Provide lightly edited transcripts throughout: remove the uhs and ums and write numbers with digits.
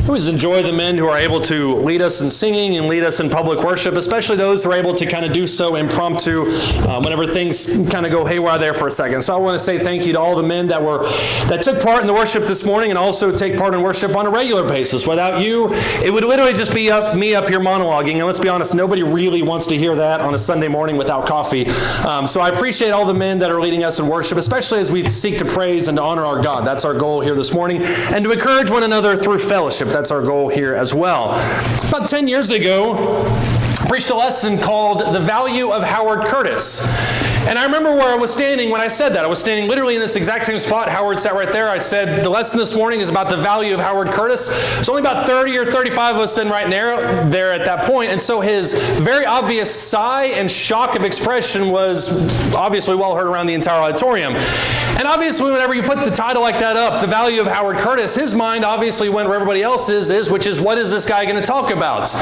We always enjoy the men who are able to lead us in singing and lead us in public worship, especially those who are able to kind of do so impromptu whenever things kind of go haywire there for a second. So I want to say thank you to all the men that took part in the worship this morning and also take part in worship on a regular basis. Without you, it would literally just be me up here monologuing. And let's be honest, nobody really wants to hear that on a Sunday morning without coffee. So I appreciate all the men that are leading us in worship, especially as we seek to praise and to honor our God. That's our goal here this morning. And to encourage one another through fellowship. That's our goal here as well. About 10 years ago, I preached a lesson called The Value of Howard Curtis. And I remember where I was standing when I said that. I was standing literally in this exact same spot. Howard sat right there. I said, the lesson this morning is about the value of Howard Curtis. There's only about 30 or 35 of us then right there at that point. And so his very obvious sigh and shock of expression was obviously well heard around the entire auditorium. And obviously, whenever you put the title like that up, The Value of Howard Curtis, his mind obviously went where everybody else's is, which is, what is this guy going to talk about?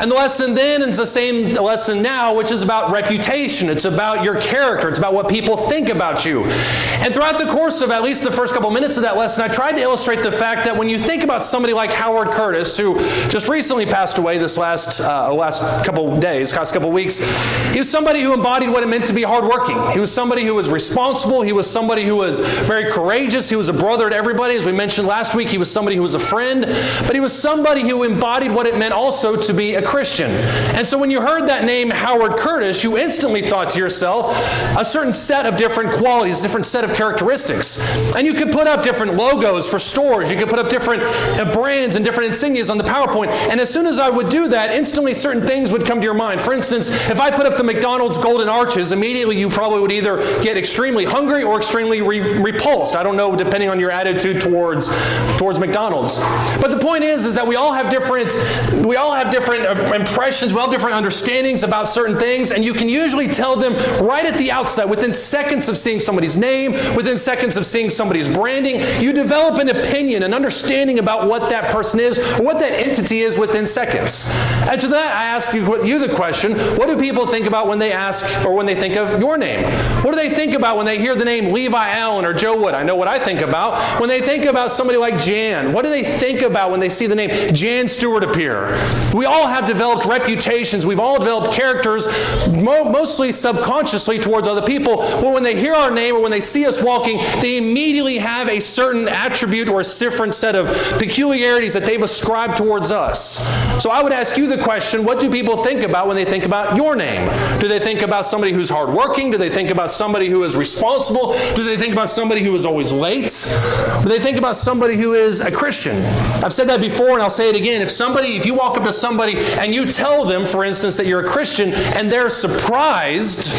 And the lesson then is the same lesson now, which is about reputation. It's about your character. It's about what people think about you. And throughout the course of at least the first couple minutes of that lesson, I tried to illustrate the fact that when you think about somebody like Howard Curtis, who just recently passed away this last couple weeks, he was somebody who embodied what it meant to be hardworking. He was somebody who was responsible. He was somebody who was very courageous. He was a brother to everybody. As we mentioned last week, he was somebody who was a friend. But he was somebody who embodied what it meant also to be a Christian. And so when you heard that name, Howard Curtis, you instantly thought to yourself, a certain set of different qualities, different set of characteristics. And you could put up different logos for stores. You could put up different brands and different insignias on the PowerPoint. And as soon as I would do that, instantly certain things would come to your mind. For instance, if I put up the McDonald's Golden Arches, immediately you probably would either get extremely hungry or extremely repulsed. I don't know, depending on your attitude towards McDonald's. But the point is that we all have different impressions, we all have different understandings about certain things, and you can usually tell them right at the outset, within seconds of seeing somebody's name, within seconds of seeing somebody's branding, you develop an opinion, an understanding about what that person is, or what that entity is within seconds. And to that, I asked you the question, what do people think about when they ask, or when they think of your name? What do they think about when they hear the name Levi Allen or Joe Wood? I know what I think about. When they think about somebody like Jan, what do they think about when they see the name Jan Stewart appear? We all have developed reputations. We've all developed characters, mostly subconsciously towards other people. But when they hear our name or when they see us walking, they immediately have a certain attribute or a different set of peculiarities that they've ascribed towards us. So I would ask you the question, what do people think about when they think about your name? Do they think about somebody who's hardworking? Do they think about somebody who is responsible? Do they think about somebody who is always late? Do they think about somebody who is a Christian? I've said that before and I'll say it again. If you walk up to somebody and you tell them, for instance, that you're a Christian and they're surprised,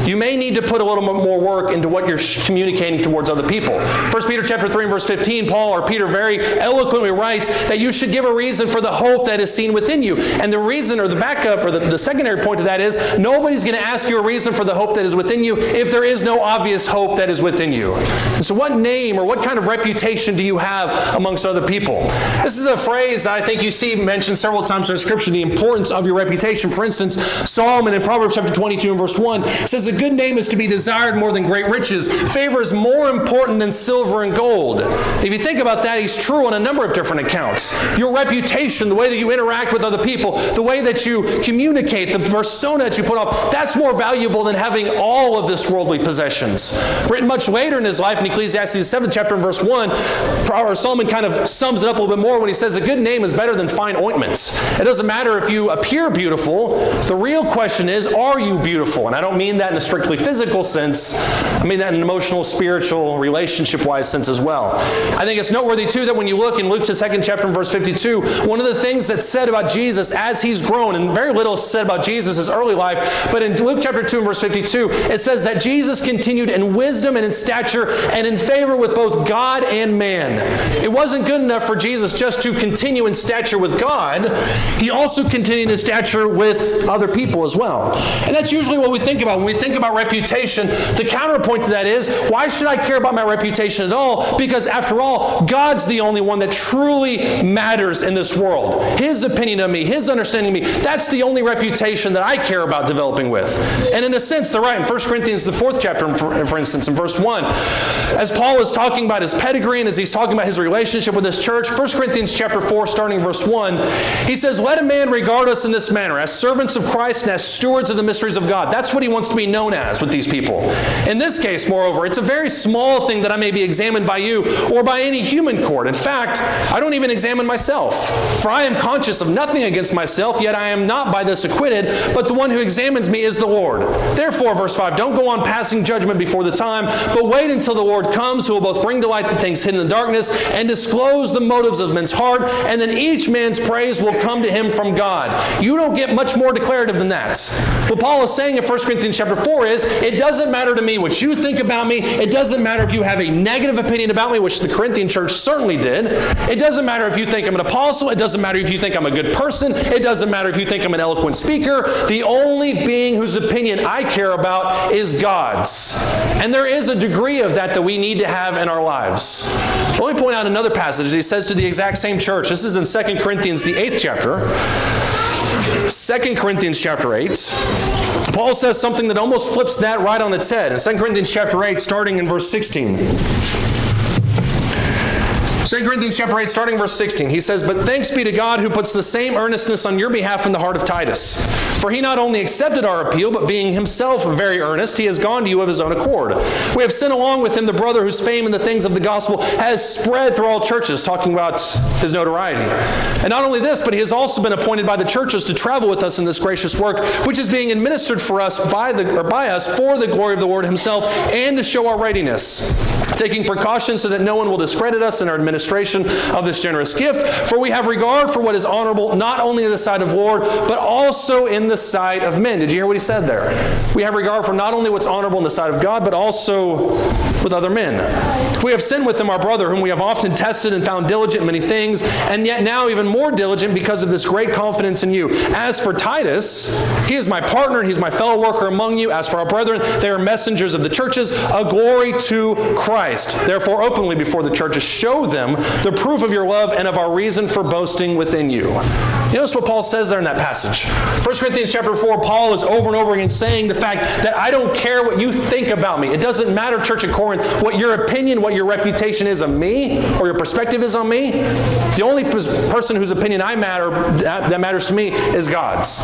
you may need to put a little more work into what you're communicating towards other people. 1 Peter chapter 3 and verse 15, Peter very eloquently writes that you should give a reason for the hope that is seen within you. And the reason, or the backup, or the secondary point to that is, nobody's going to ask you a reason for the hope that is within you if there is no obvious hope that is within you. And so what name or what kind of reputation do you have amongst other people? This is a phrase that I think you see mentioned several times in Scripture, the importance of your reputation. For instance, Solomon in Proverbs chapter 22 and verse 1 says, a good name is to be desired more than great riches. Favor is more important than silver and gold. If you think about that, he's true on a number of different accounts. Your reputation, the way that you interact with other people, the way that you communicate, the persona that you put off, that's more valuable than having all of this worldly possessions. Written much later in his life in Ecclesiastes 7th chapter and verse 1, Solomon kind of sums it up a little bit more when he says a good name is better than fine ointments. It doesn't matter if you appear beautiful. The real question is, are you beautiful? And I don't mean that in a strictly physical sense. I mean that in an emotional, spiritual, relationship-wise sense as well. I think it's noteworthy too that when you look in Luke 2nd chapter and verse 52, one of the things that's said about Jesus as he's grown, and very little is said about Jesus' early life, but in Luke chapter 2 and verse 52, it says that Jesus continued in wisdom and in stature and in favor with both God and man. It wasn't good enough for Jesus just to continue in stature with God. He also continued in stature with other people as well. And that's usually what we think about when we think about reputation. The counterpoint to that is, why should I care about my reputation at all? Because after all, God's the only one that truly matters in this world. His opinion of me, His understanding of me, that's the only reputation that I care about developing with. And in a sense, they're right. In 1 Corinthians, the 4th chapter, for instance, in verse 1, 1. As Paul is talking about his pedigree and as he's talking about his relationship with this church, 1 Corinthians chapter 4, starting in verse 1, he says, let a man regard us in this manner, as servants of Christ and as stewards of the mysteries of God. That's what he wants to be known as with these people. In this case, moreover, it's a very small thing that I may be examined by you or by any human court. In fact, I don't even examine myself. For I am conscious of nothing against myself, yet I am not by this acquitted, but the one who examines me is the Lord. Therefore, verse 5, don't go on passing judgment before the time, but wait until the Lord comes, who will both bring to light the things hidden in darkness and disclose the motives of men's heart, and then each man's praise will come to him from God. You don't get much more declarative than that. What Paul is saying in 1 Corinthians chapter 4 is, it doesn't matter to me what you think about me. It doesn't matter if you have a negative opinion about me, which the Corinthian church certainly did. It doesn't matter if you think I'm an apostle. It doesn't matter if you think I'm a good person. It doesn't matter if you think I'm an eloquent speaker. The only being whose opinion I care about is God's. And there is a degree of that we need to have in our lives. Let me point out another passage. He says to the exact same church. This is in 2 Corinthians, the 8th chapter. 2 Corinthians chapter 8. Paul says something that almost flips that right on its head. In 2 Corinthians chapter 8, starting in verse 16. 2 Corinthians chapter 8, starting verse 16, he says, but thanks be to God who puts the same earnestness on your behalf in the heart of Titus. For he not only accepted our appeal, but being himself very earnest, he has gone to you of his own accord. We have sent along with him the brother whose fame in the things of the gospel has spread through all churches, talking about his notoriety. And not only this, but he has also been appointed by the churches to travel with us in this gracious work, which is being administered for us by us for the glory of the Lord himself, and to show our readiness, taking precautions so that no one will discredit us in our administration of this generous gift. For we have regard for what is honorable, not only in the sight of the Lord, but also in the sight of men. Did you hear what he said there? We have regard for not only what's honorable in the sight of God, but also with other men. If we have sinned with him, our brother, whom we have often tested and found diligent in many things, and yet now even more diligent because of this great confidence in you. As for Titus, he is my partner, and he's my fellow worker among you. As for our brethren, they are messengers of the churches, a glory to Christ. Therefore, openly before the churches, show them the proof of your love and of our reason for boasting within you. You notice what Paul says there in that passage. 1 Corinthians chapter 4, Paul is over and over again saying the fact that I don't care what you think about me. It doesn't matter, church at Corinth, what your opinion, what your reputation is of me, or your perspective is on me. The only person whose opinion that matters to me is God's.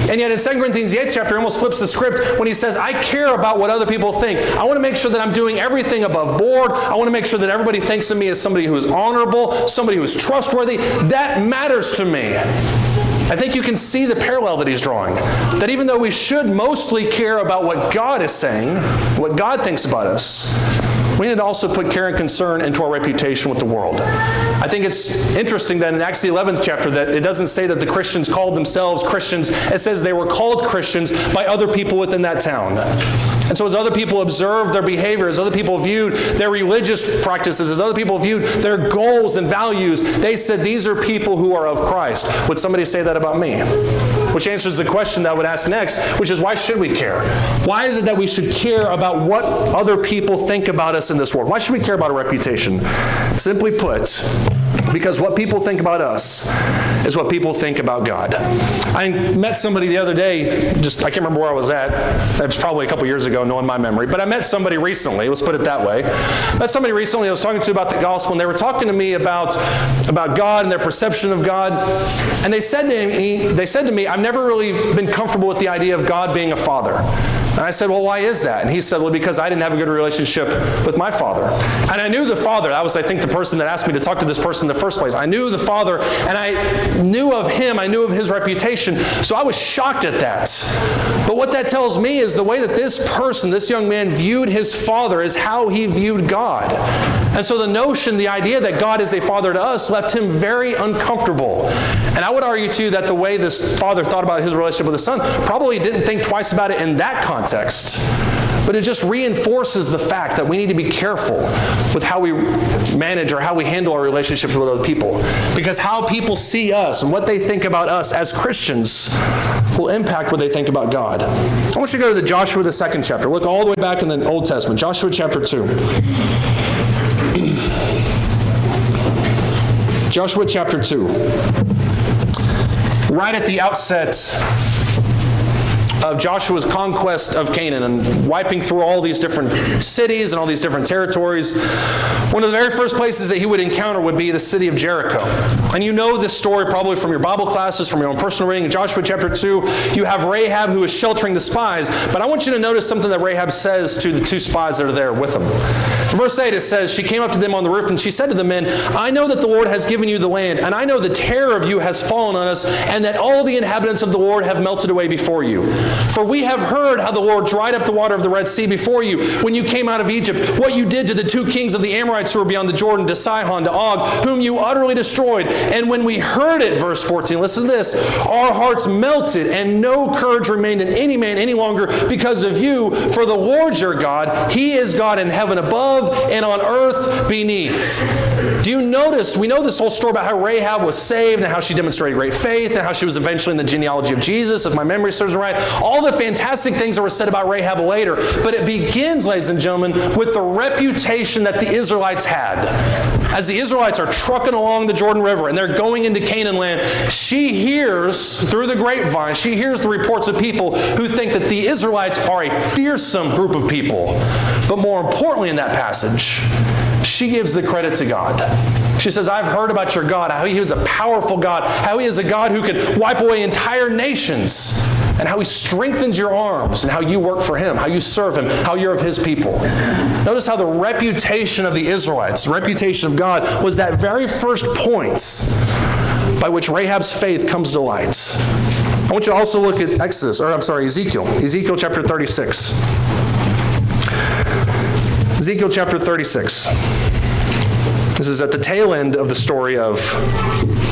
And yet in 2 Corinthians, the 8th chapter, he almost flips the script when he says, I care about what other people think. I want to make sure that I'm doing everything above board. I want to make sure that everybody thinks of me as somebody who is honorable, somebody who is trustworthy. That matters to me. I think you can see the parallel that he's drawing. That even though we should mostly care about what God is saying, what God thinks about us, we need to also put care and concern into our reputation with the world. I think it's interesting that in Acts the 11th chapter that it doesn't say that the Christians called themselves Christians. It says they were called Christians by other people within that town. And so as other people observed their behavior, as other people viewed their religious practices, as other people viewed their goals and values, they said, these are people who are of Christ. Would somebody say that about me? Which answers the question that I would ask next, which is, why should we care? Why is it that we should care about what other people think about us in this world? Why should we care about our reputation? Simply put, because what people think about us is what people think about God. I met somebody the other day, I can't remember where I was at. It was probably a couple years ago, knowing my memory. But I met somebody recently, let's put it that way. I met somebody recently I was talking to about the gospel, and they were talking to me about God and their perception of God. And they said to me, I've never really been comfortable with the idea of God being a father. And I said, well, why is that? And he said, well, because I didn't have a good relationship with my father. And I knew the father. That was, I think, the person that asked me to talk to this person in the first place. I knew the father, and I knew of him. I knew of his reputation. So I was shocked at that. But what that tells me is the way that this person, this young man, viewed his father is how he viewed God. And so the notion, the idea that God is a father to us left him very uncomfortable. And I would argue, too, that the way this father thought about his relationship with his son probably didn't think twice about it in that context. But it just reinforces the fact that we need to be careful with how we manage or how we handle our relationships with other people. Because how people see us and what they think about us as Christians will impact what they think about God. I want you to go to the Joshua, the 2nd chapter. Look all the way back in the Old Testament. Joshua chapter 2. Joshua chapter 2. Right at the outset of Joshua's conquest of Canaan and wiping through all these different cities and all these different territories, one of the very first places that he would encounter would be the city of Jericho. And you know this story probably from your Bible classes, from your own personal reading. In Joshua chapter 2, you have Rahab who is sheltering the spies. But I want you to notice something that Rahab says to the two spies that are there with them. In verse 8 it says, she came up to them on the roof and she said to the men, I know that the Lord has given you the land, and I know the terror of you has fallen on us, and that all the inhabitants of the Lord have melted away before you. For we have heard how the Lord dried up the water of the Red Sea before you when you came out of Egypt, what you did to the two kings of the Amorites who were beyond the Jordan, to Sihon, to Og, whom you utterly destroyed. And when we heard it, verse 14, listen to this, our hearts melted, and no courage remained in any man any longer because of you. For the Lord your God, he is God in heaven above and on earth beneath. Do you notice, we know this whole story about how Rahab was saved and how she demonstrated great faith and how she was eventually in the genealogy of Jesus, if my memory serves me right. All the fantastic things that were said about Rahab later. But it begins, ladies and gentlemen, with the reputation that the Israelites had. As the Israelites are trucking along the Jordan River and they're going into Canaan land, she hears through the grapevine, she hears the reports of people who think that the Israelites are a fearsome group of people. But more importantly in that passage, she gives the credit to God. She says, I've heard about your God, how he is a powerful God, how he is a God who can wipe away entire nations, and how he strengthens your arms, and how you work for him, how you serve him, how you're of his people. Notice how the reputation of the Israelites, the reputation of God, was that very first point by which Rahab's faith comes to light. I want you to also look at Ezekiel chapter 36. Ezekiel chapter 36. This is at the tail end of the story of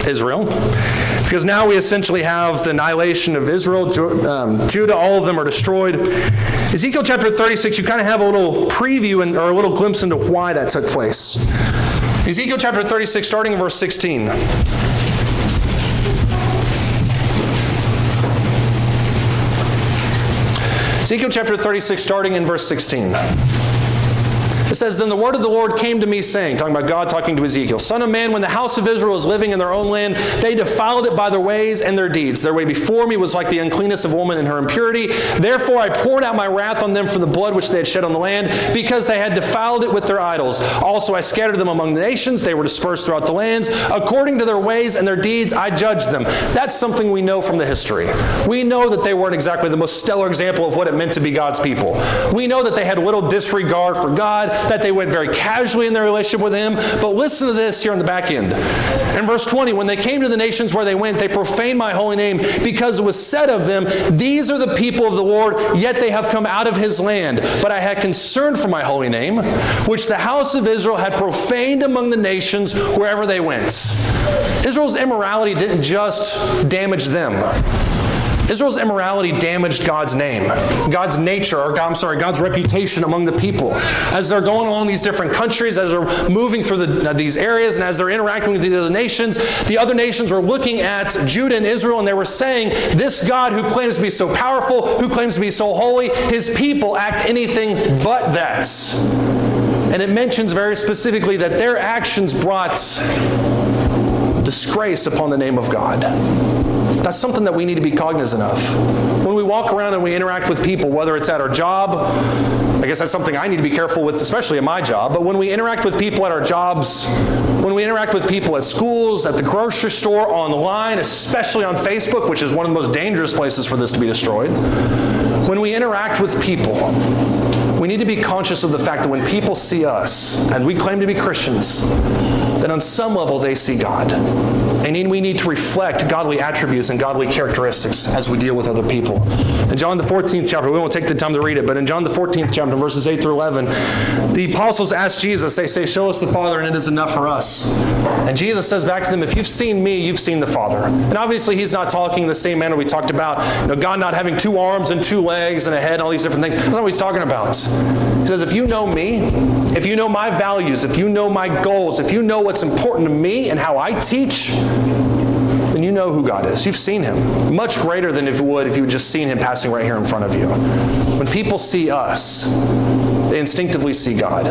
Israel, because now we essentially have the annihilation of Israel, Judah, all of them are destroyed. Ezekiel chapter 36, you kind of have a little preview or a little glimpse into why that took place. Ezekiel chapter 36, starting in verse 16. Ezekiel chapter 36, starting in verse 16. It says, Then the word of the Lord came to me, saying, talking about God talking to Ezekiel, Son of man, when the house of Israel was living in their own land, they defiled it by their ways and their deeds. Their way before me was like the uncleanness of woman in her impurity. Therefore I poured out my wrath on them for the blood which they had shed on the land, because they had defiled it with their idols. Also I scattered them among the nations. They were dispersed throughout the lands. According to their ways and their deeds, I judged them. That's something we know from the history. We know that they weren't exactly the most stellar example of what it meant to be God's people. We know that they had little disregard for God, that they went very casually in their relationship with him. But listen to this here on the back end. In verse 20, when they came to the nations where they went, they profaned my holy name, because it was said of them, These are the people of the Lord, yet they have come out of his land. But I had concern for my holy name, which the house of Israel had profaned among the nations wherever they went. Israel's immorality didn't just damage them. Israel's immorality damaged God's name, God's nature, God's reputation among the people. As they're going along these different countries, as they're moving through these areas, and as they're interacting with the other nations were looking at Judah and Israel, and they were saying, this God who claims to be so powerful, who claims to be so holy, his people act anything but that. And it mentions very specifically that their actions brought disgrace upon the name of God. That's something that we need to be cognizant of. When we walk around and we interact with people, whether it's at our job, I guess that's something I need to be careful with, especially at my job, but when we interact with people at our jobs, when we interact with people at schools, at the grocery store, online, especially on Facebook, which is one of the most dangerous places for this to be destroyed, when we interact with people, we need to be conscious of the fact that when people see us, and we claim to be Christians, that on some level they see God. And we need to reflect godly attributes and godly characteristics as we deal with other people. In John the 14th chapter, we won't take the time to read it, but in John the 14th chapter, verses 8 through 11, the apostles ask Jesus, they say, show us the Father and it is enough for us. And Jesus says back to them, if you've seen me, you've seen the Father. And obviously he's not talking in the same manner we talked about, God not having 2 arms and 2 legs and a head and all these different things. That's not what he's talking about. He says, if you know me, if you know my values, if you know my goals, if you know what's important to me and how I teach, then you know who God is. You've seen him. Much greater than if you would just seen him passing right here in front of you. When people see us, They instinctively see God.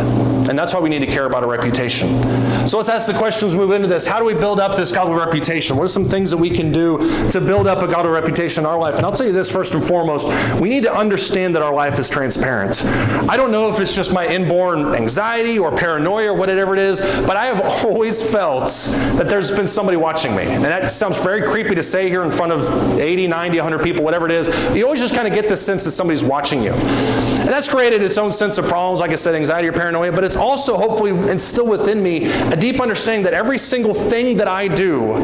And that's why we need to care about a reputation. So let's ask the questions, move into this. How do we build up this godly reputation? What are some things that we can do to build up a godly reputation in our life? And I'll tell you this first and foremost, we need to understand that our life is transparent. I don't know if it's just my inborn anxiety or paranoia or whatever it is, but I have always felt that there's been somebody watching me. And that sounds very creepy to say here in front of 80, 90, 100 people, whatever it is. You always just kind of get this sense that somebody's watching you. And that's created its own sense of problems, like I said, anxiety or paranoia, but it's also hopefully instilled within me a deep understanding that every single thing that I do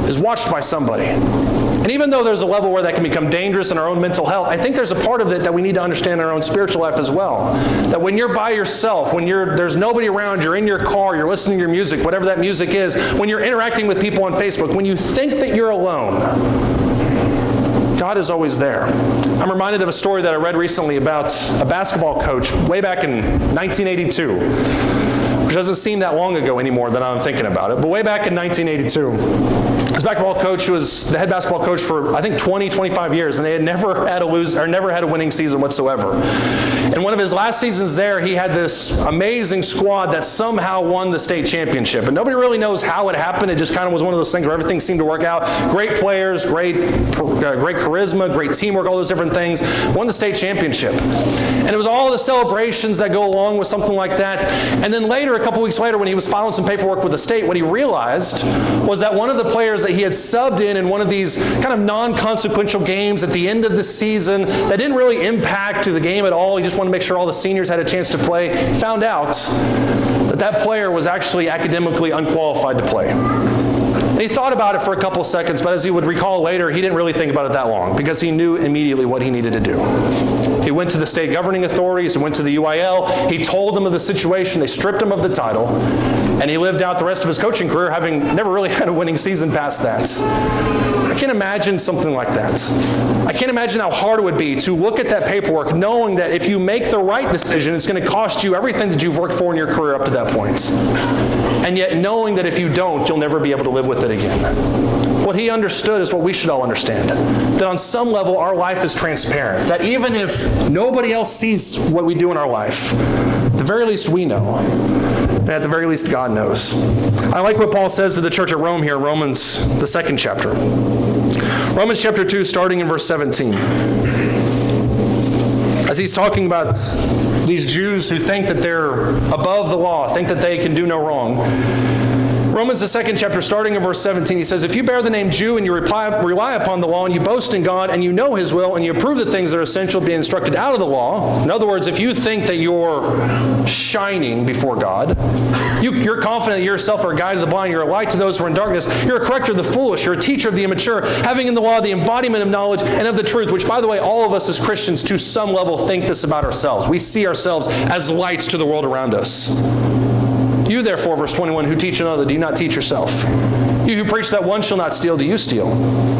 is watched by somebody. And even though there's a level where that can become dangerous in our own mental health, I think there's a part of it that we need to understand in our own spiritual life as well. That when you're by yourself, when there's nobody around, you're in your car, you're listening to your music, whatever that music is, when you're interacting with people on Facebook, when you think that you're alone, God is always there. I'm reminded of a story that I read recently about a basketball coach way back in 1982, which doesn't seem that long ago anymore that I'm thinking about it, but way back in 1982. This basketball coach was the head basketball coach for, I think, 20, 25 years, and they had never had a winning season whatsoever. In one of his last seasons there, he had this amazing squad that somehow won the state championship. And nobody really knows how it happened. It just kind of was one of those things where everything seemed to work out. Great players, great charisma, great teamwork, all those different things. Won the state championship. And it was all the celebrations that go along with something like that. And then later, a couple weeks later, when he was filing some paperwork with the state, what he realized was that one of the players that he had subbed in one of these kind of non-consequential games at the end of the season that didn't really impact the game at all, he just wanted to make sure all the seniors had a chance to play, found out that that player was actually academically unqualified to play. And he thought about it for a couple seconds, but as he would recall later, he didn't really think about it that long because he knew immediately what he needed to do. He went to the state governing authorities, he went to the UIL, he told them of the situation, they stripped him of the title, and he lived out the rest of his coaching career having never really had a winning season past that. I can't imagine something like that. I can't imagine how hard it would be to look at that paperwork knowing that if you make the right decision, it's going to cost you everything that you've worked for in your career up to that point. And yet knowing that if you don't, you'll never be able to live with it again. What he understood is what we should all understand. That on some level, our life is transparent. That even if nobody else sees what we do in our life, at the very least we know. And at the very least, God knows. I like what Paul says to the church at Rome here in Romans, the 2nd chapter. Romans chapter 2, starting in verse 17. As he's talking about these Jews who think that they're above the law, think that they can do no wrong. Romans, the 2nd chapter, starting in verse 17, he says, if you bear the name Jew and you rely upon the law and you boast in God and you know his will and you approve the things that are essential to be instructed out of the law, in other words, if you think that you're shining before God, you're confident that you yourself are a guide to the blind, you're a light to those who are in darkness, you're a corrector of the foolish, you're a teacher of the immature, having in the law the embodiment of knowledge and of the truth, which, by the way, all of us as Christians to some level think this about ourselves. We see ourselves as lights to the world around us. You therefore, verse 21, who teach another, do you not teach yourself? You who preach that one shall not steal, do you steal?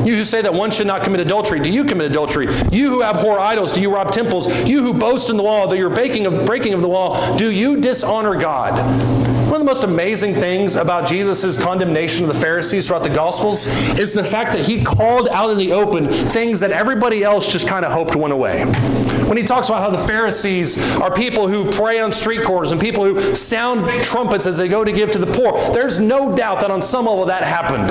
You who say that one should not commit adultery, do you commit adultery? You who abhor idols, do you rob temples? You who boast in the law, though you're breaking of the law, do you dishonor God? One of the most amazing things about Jesus' condemnation of the Pharisees throughout the Gospels is the fact that he called out in the open things that everybody else just kind of hoped went away. When he talks about how the Pharisees are people who pray on street corners and people who sound big trumpets as they go to give to the poor, there's no doubt that on some level that happened.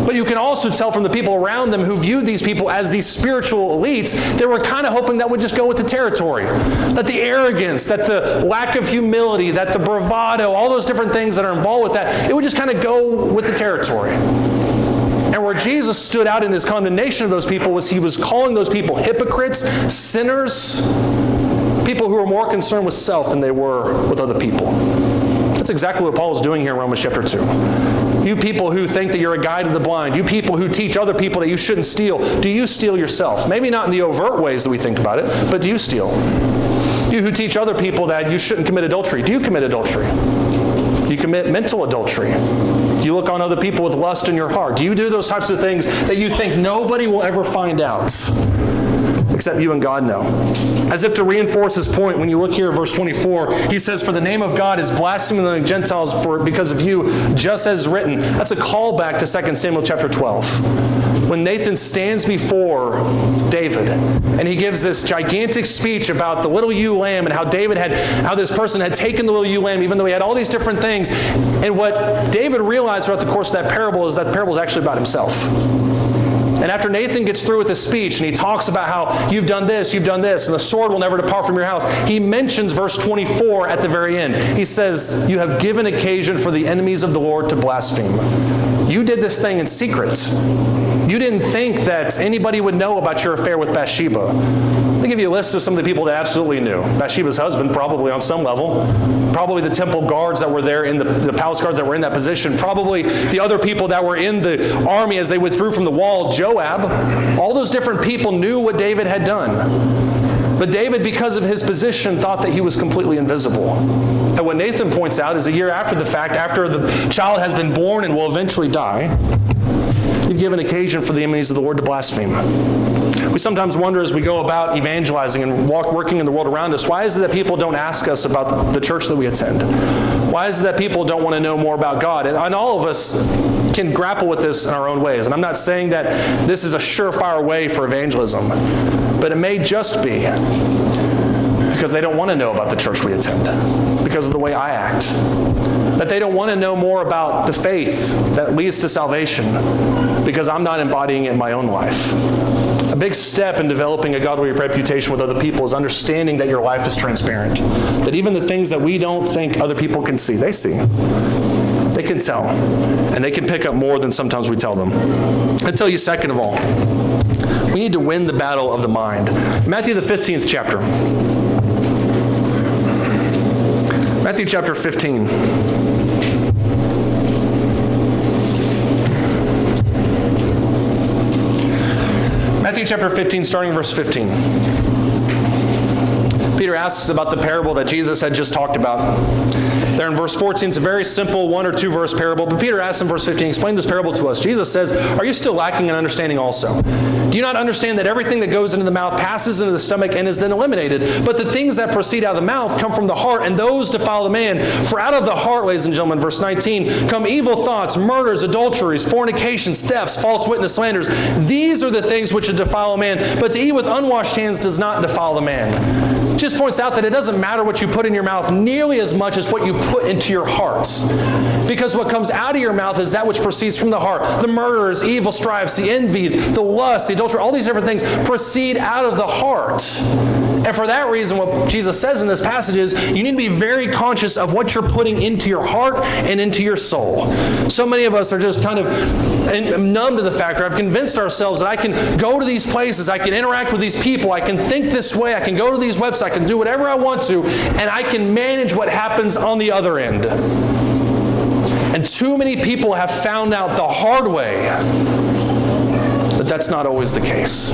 But you can also tell from the people around them who viewed these people as these spiritual elites, they were kind of hoping that would just go with the territory. That the arrogance, that the lack of humility, that the bravado, all those different things that are involved with that, it would just kind of go with the territory. And where Jesus stood out in his condemnation of those people was he was calling those people hypocrites, sinners, people who were more concerned with self than they were with other people. That's exactly what Paul is doing here in Romans chapter 2. You people who think that you're a guide to the blind, you people who teach other people that you shouldn't steal, do you steal yourself? Maybe not in the overt ways that we think about it, but do you steal? You who teach other people that you shouldn't commit adultery, do you commit adultery? Do you commit mental adultery? Do you look on other people with lust in your heart? Do you do those types of things that you think nobody will ever find out? except you and God know. As if to reinforce his point, when you look here at verse 24, he says, for the name of God is blasphemed among the Gentiles because of you, just as written. That's a callback to 2 Samuel chapter 12. When Nathan stands before David, and he gives this gigantic speech about the little ewe lamb and how this person had taken the little ewe lamb, even though he had all these different things. And what David realized throughout the course of that parable is actually about himself. And after Nathan gets through with his speech and he talks about how you've done this, and the sword will never depart from your house, he mentions verse 24 at the very end. He says, you have given occasion for the enemies of the Lord to blaspheme. You did this thing in secret. You didn't think that anybody would know about your affair with Bathsheba. Let me give you a list of some of the people that absolutely knew. Bathsheba's husband, probably on some level. Probably the temple guards that were there, in the palace guards that were in that position. Probably the other people that were in the army as they withdrew from the wall. Joab. All those different people knew what David had done. But David, because of his position, thought that he was completely invisible. And what Nathan points out is a year after the fact, after the child has been born and will eventually die, you've given occasion for the enemies of the Lord to blaspheme. We sometimes wonder as we go about evangelizing and working in the world around us, why is it that people don't ask us about the church that we attend? Why is it that people don't want to know more about God? And all of us can grapple with this in our own ways. And I'm not saying that this is a surefire way for evangelism, but it may just be because they don't want to know about the church we attend, because of the way I act. That they don't want to know more about the faith that leads to salvation because I'm not embodying it in my own life. A big step in developing a godly reputation with other people is understanding that your life is transparent. That even the things that we don't think other people can see, they see. They can tell. And they can pick up more than sometimes we tell them. I tell you, second of all, we need to win the battle of the mind. Matthew the 15th chapter. Matthew chapter 15. Matthew chapter 15, starting verse 15. Peter asks about the parable that Jesus had just talked about. There in verse 14, it's a very simple 1 or 2 verse parable, but Peter asks in verse 15, explain this parable to us. Jesus says, are you still lacking in understanding also? Do you not understand that everything that goes into the mouth passes into the stomach and is then eliminated? But the things that proceed out of the mouth come from the heart, and those defile the man. For out of the heart, ladies and gentlemen, verse 19, come evil thoughts, murders, adulteries, fornications, thefts, false witness, slanders. These are the things which defile a man, but to eat with unwashed hands does not defile the man. Just points out that it doesn't matter what you put in your mouth nearly as much as what you put into your heart. Because what comes out of your mouth is that which proceeds from the heart. The murders, evil strifes, the envy, the lust, the adultery, all these different things proceed out of the heart. And for that reason, what Jesus says in this passage is you need to be very conscious of what you're putting into your heart and into your soul. So many of us are just kind of numb to the fact, or I've convinced ourselves that I can go to these places, I can interact with these people, I can think this way, I can go to these websites, I can do whatever I want to, and I can manage what happens on the other end. And too many people have found out the hard way that that's not always the case.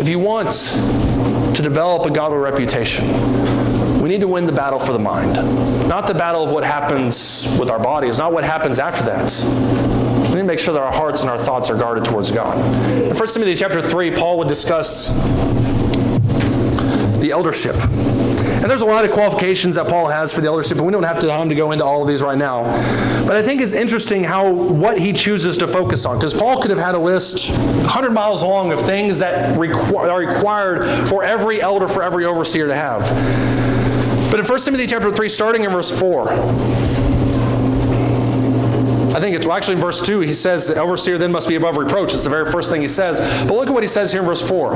If you want to develop a godly reputation, we need to win the battle for the mind. Not the battle of what happens with our bodies, not what happens after that. We need to make sure that our hearts and our thoughts are guarded towards God. In 1 Timothy chapter 3, Paul would discuss the eldership. And there's a lot of qualifications that Paul has for the eldership, but we don't have time to go into all of these right now. But I think it's interesting what he chooses to focus on, because Paul could have had a list 100 miles long of things that are required for every elder, for every overseer to have. But in 1 Timothy chapter 3, starting in verse 4, I think it's actually in verse 2, he says the overseer then must be above reproach. It's the very first thing he says. But look at what he says here in verse 4.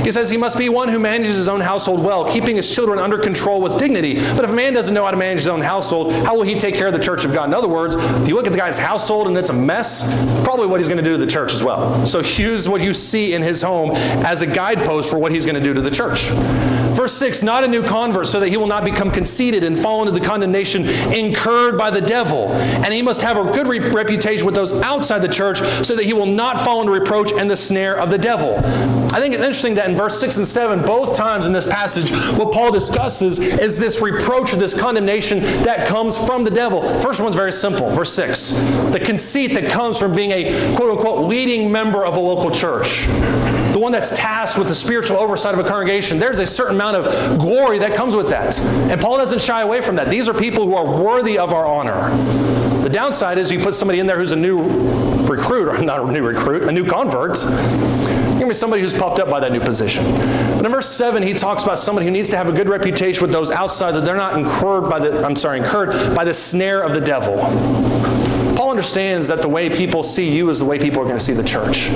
He says he must be one who manages his own household well, keeping his children under control with dignity. But if a man doesn't know how to manage his own household, how will he take care of the church of God? In other words, if you look at the guy's household and it's a mess, probably what he's going to do to the church as well. So use what you see in his home as a guidepost for what he's going to do to the church. Verse 6, not a new convert, so that he will not become conceited and fall into the condemnation incurred by the devil. And he must have a good reputation with those outside the church, so that he will not fall into reproach and the snare of the devil. I think it's interesting that in verse 6 and 7, both times in this passage, what Paul discusses is this reproach or this condemnation that comes from the devil. First one's very simple, verse 6. The conceit that comes from being a quote-unquote leading member of a local church. The the one that's tasked with the spiritual oversight of a congregation, there's a certain amount of glory that comes with that. And Paul doesn't shy away from that. These are people who are worthy of our honor. The downside is you put somebody in there who's a new recruit, or not a new recruit, a new convert. You're going to be somebody who's puffed up by that new position. But in verse 7, he talks about somebody who needs to have a good reputation with those outside, that they're not incurred by the snare of the devil. Paul understands that the way people see you is the way people are going to see the church.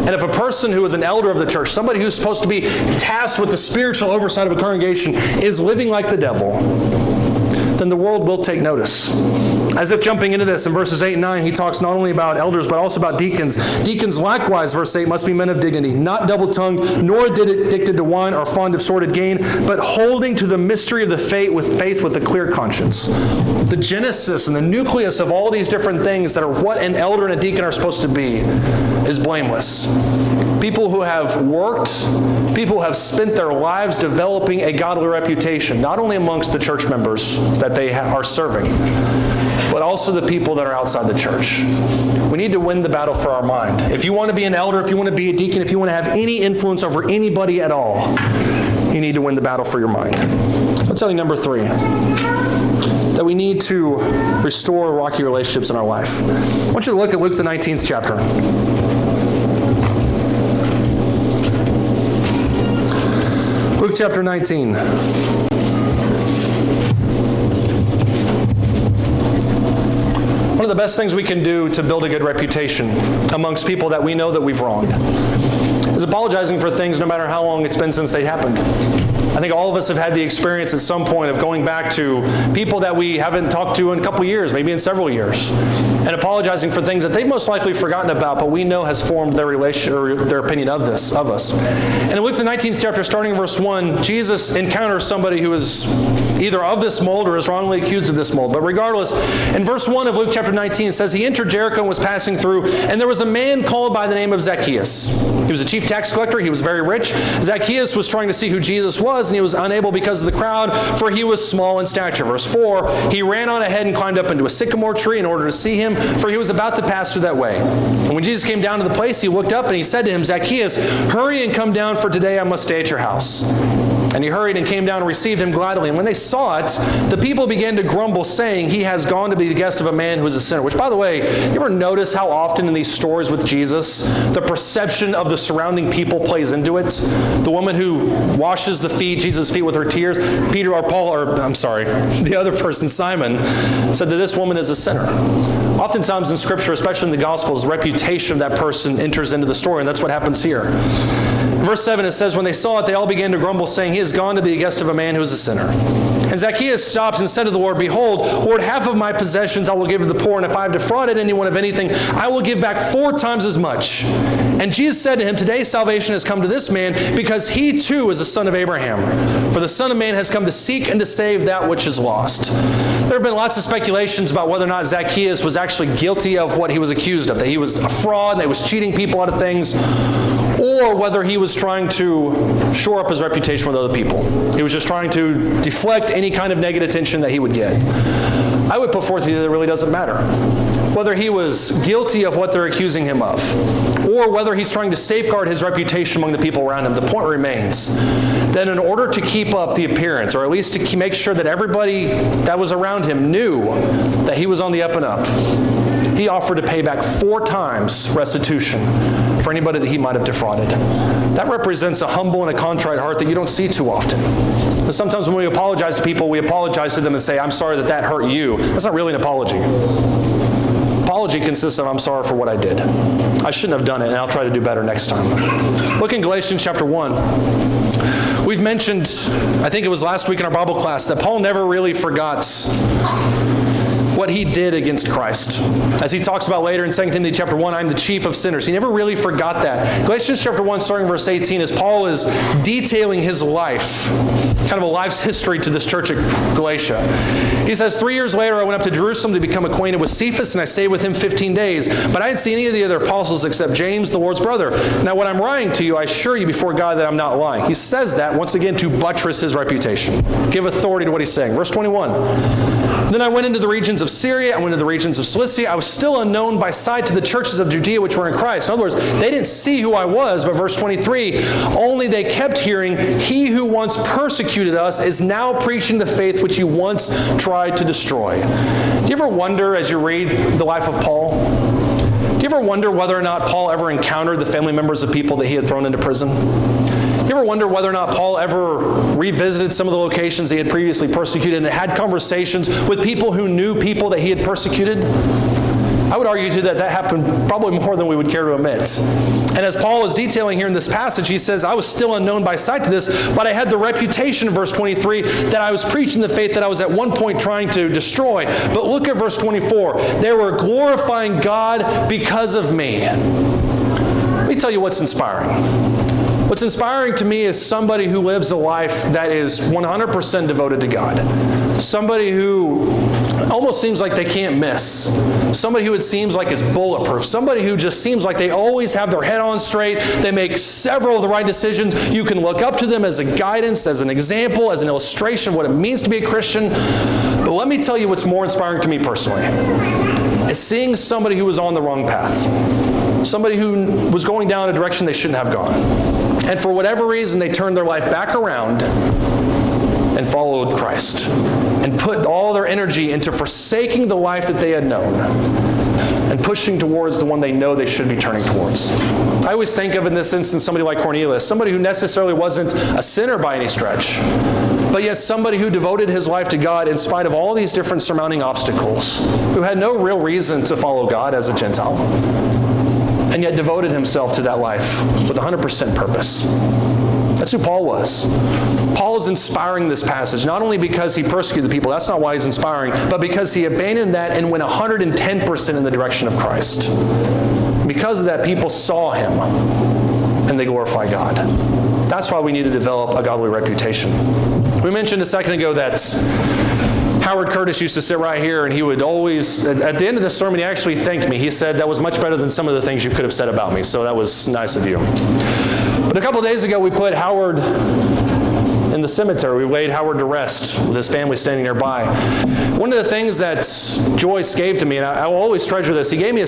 And if a person who is an elder of the church, somebody who's supposed to be tasked with the spiritual oversight of a congregation, is living like the devil, then the world will take notice. As if jumping into this, in verses 8 and 9, he talks not only about elders, but also about deacons. Deacons likewise, verse 8, must be men of dignity, not double-tongued, nor addicted to wine or fond of sordid gain, but holding to the mystery of the faith with a clear conscience. The genesis and the nucleus of all these different things that are what an elder and a deacon are supposed to be is blameless. People who have worked, people who have spent their lives developing a godly reputation, not only amongst the church members that they are serving, but also the people that are outside the church. We need to win the battle for our mind. If you want to be an elder, if you want to be a deacon, if you want to have any influence over anybody at all, you need to win the battle for your mind. I'll tell you number 3, that we need to restore rocky relationships in our life. I want you to look at Luke the 19th chapter. Luke chapter 19. One of the best things we can do to build a good reputation amongst people that we know that we've wronged is apologizing for things no matter how long it's been since they happened. I think all of us have had the experience at some point of going back to people that we haven't talked to in a couple years, maybe in several years, and apologizing for things that they've most likely forgotten about, but we know has formed their relation or their opinion of us. And in Luke the 19th chapter, starting in verse 1, Jesus encounters somebody who is either of this mold or is wrongly accused of this mold. But regardless, in verse 1 of Luke chapter 19, it says, he entered Jericho and was passing through, and there was a man called by the name of Zacchaeus. He was a chief tax collector. He was very rich. Zacchaeus was trying to see who Jesus was, and he was unable because of the crowd, for he was small in stature. Verse 4, he ran on ahead and climbed up into a sycamore tree in order to see him, for he was about to pass through that way. And when Jesus came down to the place, he looked up and he said to him, Zacchaeus, hurry and come down, for today I must stay at your house. And he hurried and came down and received him gladly. And when they saw it, the people began to grumble, saying, he has gone to be the guest of a man who is a sinner. Which, by the way, you ever notice how often in these stories with Jesus, the perception of the surrounding people plays into it? The woman who washes the feet, Jesus' feet with her tears, the other person, Simon, said that this woman is a sinner. Oftentimes in Scripture, especially in the Gospels, the reputation of that person enters into the story, and that's what happens here. In verse 7, it says, when they saw it, they all began to grumble, saying, he has gone to be a guest of a man who is a sinner. And Zacchaeus stopped and said to the Lord, behold, Lord, half of my possessions I will give to the poor, and if I have defrauded anyone of anything, I will give back 4 times as much. And Jesus said to him, today salvation has come to this man, because he too is a son of Abraham. For the Son of Man has come to seek and to save that which is lost. There have been lots of speculations about whether or not Zacchaeus was actually guilty of what he was accused of, that he was a fraud, and that he was cheating people out of things, or whether he was trying to shore up his reputation with other people. He was just trying to deflect any kind of negative attention that he would get. I would put forth to you that it really doesn't matter. Whether he was guilty of what they're accusing him of, or whether he's trying to safeguard his reputation among the people around him, the point remains that in order to keep up the appearance, or at least to make sure that everybody that was around him knew that he was on the up and up, he offered to pay back 4 times restitution for anybody that he might have defrauded. That represents a humble and a contrite heart that you don't see too often. But sometimes when we apologize to people, we apologize to them and say, I'm sorry that hurt you. That's not really an apology. Apology consists of, I'm sorry for what I did. I shouldn't have done it, and I'll try to do better next time. Look in Galatians chapter 1. We've mentioned, I think it was last week in our Bible class, that Paul never really forgot what he did against Christ. As he talks about later in 2 Timothy chapter 1, I'm the chief of sinners. He never really forgot that. Galatians chapter 1, starting verse 18, as Paul is detailing his life, kind of a life's history to this church at Galatia. He says, 3 years later, I went up to Jerusalem to become acquainted with Cephas, and I stayed with him 15 days. But I didn't see any of the other apostles except James, the Lord's brother. Now, when I'm writing to you, I assure you before God that I'm not lying. He says that, once again, to buttress his reputation. Give authority to what he's saying. Verse 21. Then I went into the regions of Syria, I went into the regions of Cilicia. I was still unknown by sight to the churches of Judea which were in Christ. In other words, they didn't see who I was, but verse 23, only they kept hearing, he who once persecuted us is now preaching the faith which he once tried to destroy. Do you ever wonder as you read the life of Paul? Do you ever wonder whether or not Paul ever encountered the family members of people that he had thrown into prison? Do you ever wonder whether or not Paul ever revisited some of the locations he had previously persecuted and had conversations with people who knew people that he had persecuted? I would argue, too, that happened probably more than we would care to admit. And as Paul is detailing here in this passage, he says, I was still unknown by sight to this, but I had the reputation, in verse 23, that I was preaching the faith that I was at one point trying to destroy. But look at verse 24. They were glorifying God because of me. Let me tell you what's inspiring. What's inspiring to me is somebody who lives a life that is 100% devoted to God. Somebody who almost seems like they can't miss. Somebody who it seems like is bulletproof. Somebody who just seems like they always have their head on straight. They make several of the right decisions. You can look up to them as a guidance, as an example, as an illustration of what it means to be a Christian. But let me tell you what's more inspiring to me personally. Is seeing somebody who was on the wrong path. Somebody who was going down a direction they shouldn't have gone. And for whatever reason, they turned their life back around and followed Christ and put all their energy into forsaking the life that they had known and pushing towards the one they know they should be turning towards. I always think of, in this instance, somebody like Cornelius, somebody who necessarily wasn't a sinner by any stretch, but yet somebody who devoted his life to God in spite of all these different surmounting obstacles, who had no real reason to follow God as a Gentile, and yet devoted himself to that life with 100% purpose. That's who Paul was. Paul is inspiring this passage, not only because he persecuted the people, that's not why he's inspiring, but because he abandoned that and went 110% in the direction of Christ. Because of that, people saw him and they glorify God. That's why we need to develop a godly reputation. We mentioned a second ago that Howard Curtis used to sit right here, and he would always, at the end of the sermon, he actually thanked me. He said, that was much better than some of the things you could have said about me, so that was nice of you. But a couple of days ago, we put Howard in the cemetery. We laid Howard to rest with his family standing nearby. One of the things that Joyce gave to me, and I will always treasure this, he gave me a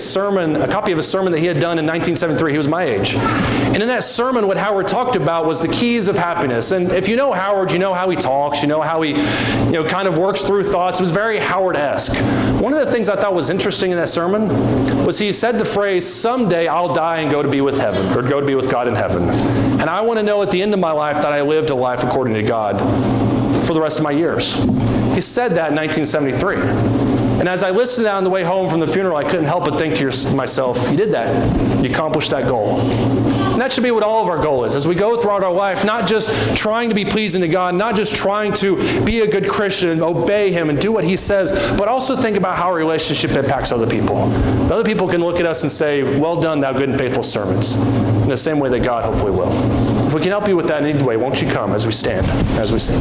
copy of a sermon that he had done in 1973. He was my age. And in that sermon, what Howard talked about was the keys of happiness. And if you know Howard, you know how he talks, you know how he kind of works through thoughts. It was very Howard-esque. One of the things I thought was interesting in that sermon was he said the phrase, someday I'll die and go to be with heaven, or go to be with God in heaven. And I want to know at the end of my life that I lived a life according to God for the rest of my years. He said that in 1973. And as I listened to that on the way home from the funeral, I couldn't help but think to myself, you did that. You accomplished that goal. And that should be what all of our goal is. As we go throughout our life, not just trying to be pleasing to God, not just trying to be a good Christian and obey Him and do what He says, but also think about how our relationship impacts other people. Other people can look at us and say, well done, thou good and faithful servants, in the same way that God hopefully will. If we can help you with that in any way, won't you come as we stand, as we sing.